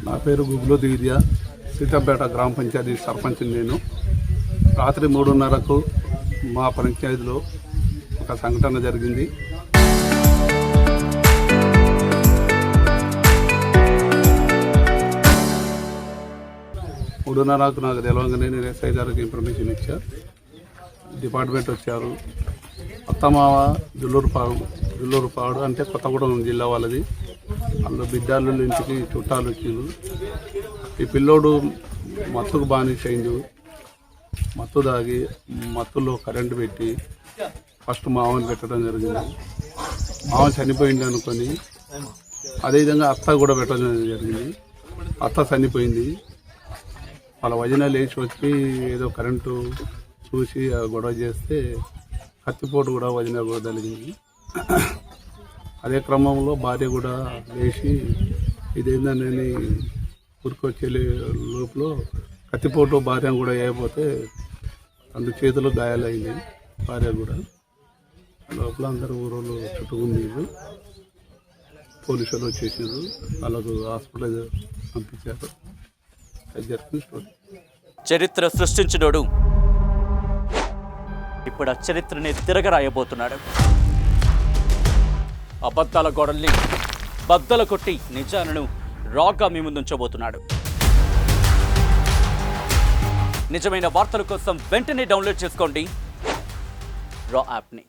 నా పేరు గుగ్గుల దివ్య, సీతంపేట గ్రామ పంచాయతీ సర్పంచ్. నేను రాత్రి 3:30కు మా పంచాయతీలో ఒక సంఘటన జరిగింది. మూడున్నరకు నాకు తెలవగానే నేను ఎస్ఐ గారికి ఇన్ఫర్మేషన్ ఇచ్చా. డిపార్ట్మెంట్ వచ్చారు. అత్తమావ జుల్లూరుపాడు అంటే కొత్తగూడెం జిల్లా వాళ్ళది. అందులో బిడ్డలు ఇంటికి చుట్టాలు వచ్చిండు. ఈ పిల్లోడు మత్తుకు బానిస అయిండు. మత్తు తాగి మత్తులో కరెంటు పెట్టి ఫస్ట్ మామని పెట్టడం జరిగింది. మామ చనిపోయింది అనుకొని అదేవిధంగా అత్త కూడా పెట్టడం జరిగింది. అత్త చనిపోయింది. వాళ్ళ వదిన లేచి వచ్చి ఏదో కరెంటు చూసి గొడవ చేస్తే కత్తిపోటు కూడా వదిన కూడా తగిలింది. అదే క్రమంలో భార్య కూడా లేచి ఇదేందని ఊరికొచ్చే లోపల కత్తిపోటు భార్య కూడా వేయకపోతే 2 చేతులు గాయాలైంది. భార్య కూడా లోపల అందరూ ఊరోళ్ళు చుట్టుకుంది. పోలీసులు వచ్చేసారు. వాళ్ళకు హాస్పిటల్ పంపించారు. చరిత్ర సృష్టించినోడు ఇప్పుడు ఆ చరిత్రని తిరగరాయబోతున్నాడు. అబద్ధాల గోడల్ని బద్దలు కొట్టి నిజాలను రాగా మీ ముందుంచబోతున్నాడు. నిజమైన వార్తల కోసం వెంటనే డౌన్లోడ్ చేసుకోండి రా యాప్ని.